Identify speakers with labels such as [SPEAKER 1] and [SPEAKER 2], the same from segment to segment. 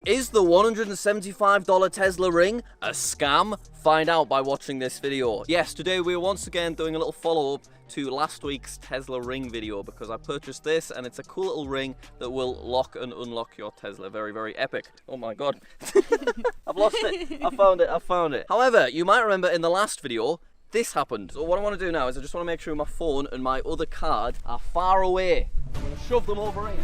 [SPEAKER 1] Is the $175 Tesla ring a scam? Find out by watching this video. Yes, today we're once again doing a little follow-up to last week's Tesla ring video because I purchased this and it's a cool little ring that will lock and unlock your Tesla. Very, very epic. Oh my god. I've lost it. I found it. However, you might remember in the last video, this happened. So what I want to do now is I just want to make sure my phone and my other card are far away. I'm going to shove them over here.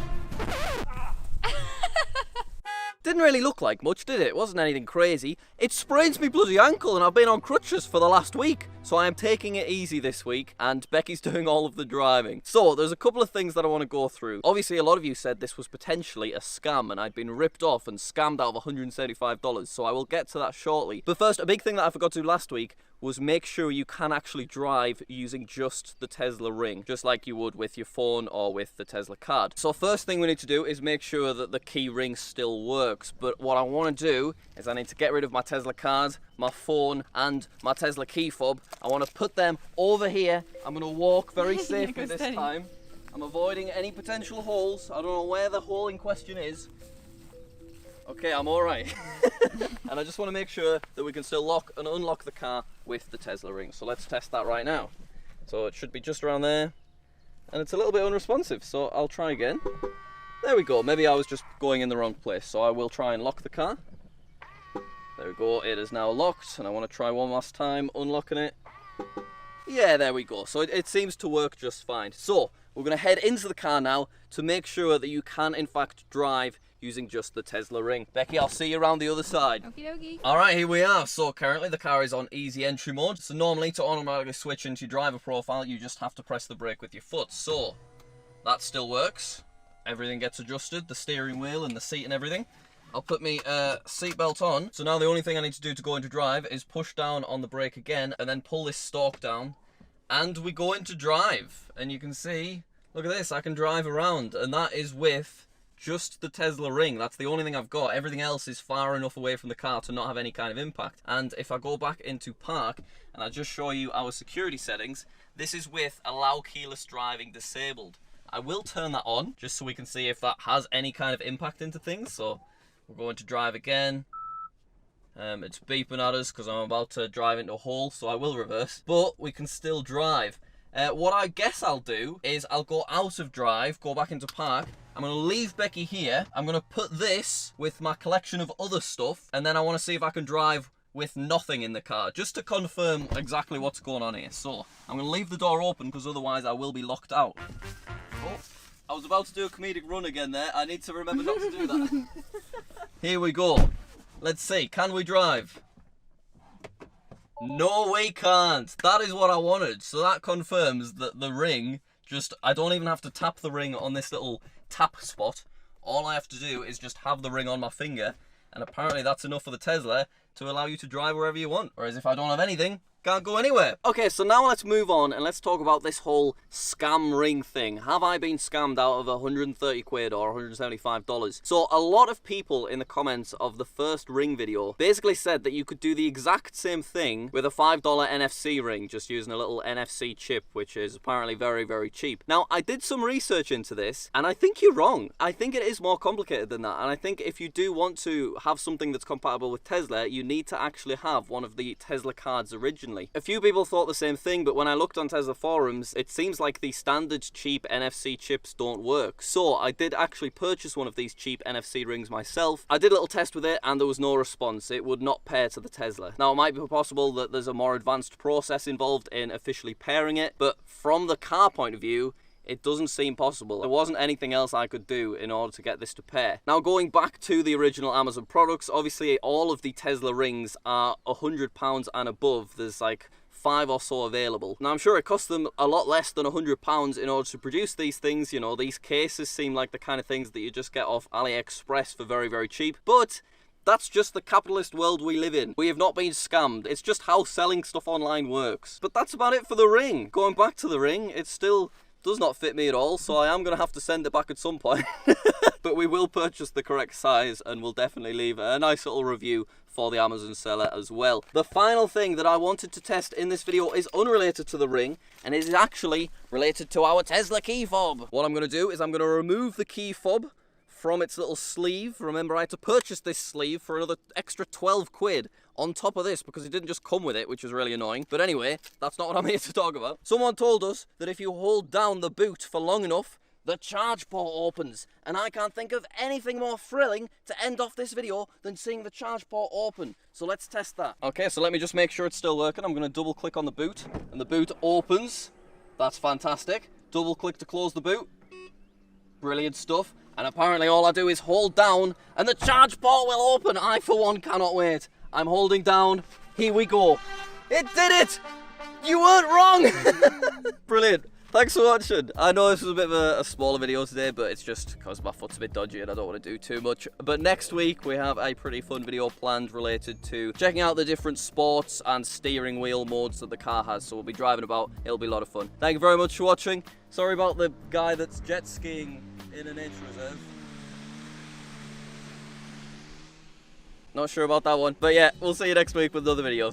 [SPEAKER 1] Didn't really look like much, did it? It wasn't anything crazy. It sprains me bloody ankle and I've been on crutches for the last week. So I am taking it easy this week and Becky's doing all of the driving. So there's a couple of things that I want to go through. Obviously a lot of you said this was potentially a scam and I'd been ripped off and scammed out of $175. So I will get to that shortly. But first, a big thing that I forgot to do last week was make sure you can actually drive using just the Tesla ring, just like you would with your phone or with the Tesla card. So first thing we need to do is make sure that the key ring still works. But what I want to do is I need to get rid of my Tesla card, my phone and my Tesla key fob. I want to put them over here. I'm going to walk very safely this time. I'm avoiding any potential holes. I don't know where the hole in question is. Okay, I'm alright. And I just want to make sure that we can still lock and unlock the car with the Tesla ring. So let's test that right now. So it should be just around there. And it's a little bit unresponsive, so I'll try again. There we go. Maybe I was just going in the wrong place. So I will try and lock the car. There we go. It is now locked. And I want to try one last time unlocking it. Yeah, there we go. So it seems to work just fine. So we're going to head into the car now to make sure that you can in fact drive using just the Tesla ring. Becky, I'll see you around the other side.
[SPEAKER 2] Okie dokie.
[SPEAKER 1] Alright, here we are. So currently the car is on easy entry mode. So normally to automatically switch into your driver profile, you just have to press the brake with your foot. So that still works. Everything gets adjusted, the steering wheel and the seat and everything. I'll put my seatbelt on. So now the only thing I need to do to go into drive is push down on the brake again and then pull this stalk down. And we go into drive. And you can see, look at this, I can drive around. And that is with just the Tesla ring. That's the only thing I've got. Everything else is far enough away from the car to not have any kind of impact. And if I go back into park and I just show you our security settings, this is with allow keyless driving disabled. I will turn that on just so we can see if that has any kind of impact into things. So we're going to drive again. It's beeping at us because I'm about to drive into a hole, so I will reverse. But we can still drive. What I guess I'll do is I'll go out of drive, go back into park. I'm going to leave Becky here. I'm going to put this with my collection of other stuff. And then I want to see if I can drive with nothing in the car, just to confirm exactly what's going on here. So I'm going to leave the door open because otherwise I will be locked out. Oh, I was about to do a comedic run again there. I need to remember not to do that. Here we go. Let's see, can we drive? No, we can't. That is what I wanted. So that confirms that the ring, I don't even have to tap the ring on this little tap spot. All I have to do is just have the ring on my finger. And apparently that's enough for the Tesla to allow you to drive wherever you want. Whereas if I don't have anything, can't go anywhere. Okay, so now let's move on and let's talk about this whole scam ring thing. Have I been scammed out of 130 quid or $175? So a lot of people in the comments of the first ring video basically said that you could do the exact same thing with a $5 NFC ring, just using a little NFC chip, which is apparently very, very cheap. Now, I did some research into this and I think you're wrong. I think it is more complicated than that. And I think if you do want to have something that's compatible with Tesla, you need to actually have one of the Tesla cards originally. A few people thought the same thing, but when I looked on Tesla forums, it seems like the standard cheap NFC chips don't work. So I did actually purchase one of these cheap NFC rings myself. I did a little test with it and there was no response. It would not pair to the Tesla. Now it might be possible that there's a more advanced process involved in officially pairing it, but from the car point of view, it doesn't seem possible. There wasn't anything else I could do in order to get this to pair. Now going back to the original Amazon products, obviously all of the Tesla rings are £100 and above. There's like 5 or so available. Now I'm sure it costs them a lot less than £100 in order to produce these things. You know, these cases seem like the kind of things that you just get off AliExpress for very, very cheap. But that's just the capitalist world we live in. We have not been scammed. It's just how selling stuff online works. But that's about it for the ring. Going back to the ring, it's still does not fit me at all, so I am going to have to send it back at some point. But we will purchase the correct size and we'll definitely leave a nice little review for the Amazon seller as well. The final thing that I wanted to test in this video is unrelated to the ring, and it is actually related to our Tesla key fob. What I'm going to do is I'm going to remove the key fob from its little sleeve. Remember, I had to purchase this sleeve for another extra 12 quid on top of this because it didn't just come with it, which was really annoying. But anyway, that's not what I'm here to talk about. Someone told us that if you hold down the boot for long enough, the charge port opens, and I can't think of anything more thrilling to end off this video than seeing the charge port open. So let's test that. Okay, so let me just make sure it's still working. I'm going to double click on the boot, and the boot opens. That's fantastic. Double click to close the boot. Brilliant stuff. And apparently all I do is hold down, and the charge port will open. I, for one, cannot wait. I'm holding down. Here we go. It did it! You weren't wrong! Brilliant. Thanks for watching. I know this was a bit of a smaller video today, but it's just because my foot's a bit dodgy and I don't want to do too much. But next week we have a pretty fun video planned related to checking out the different sports and steering wheel modes that the car has. So we'll be driving about. It'll be a lot of fun. Thank you very much for watching. Sorry about the guy that's jet skiing in a nature reserve. Not sure about that one. But yeah, we'll see you next week with another video.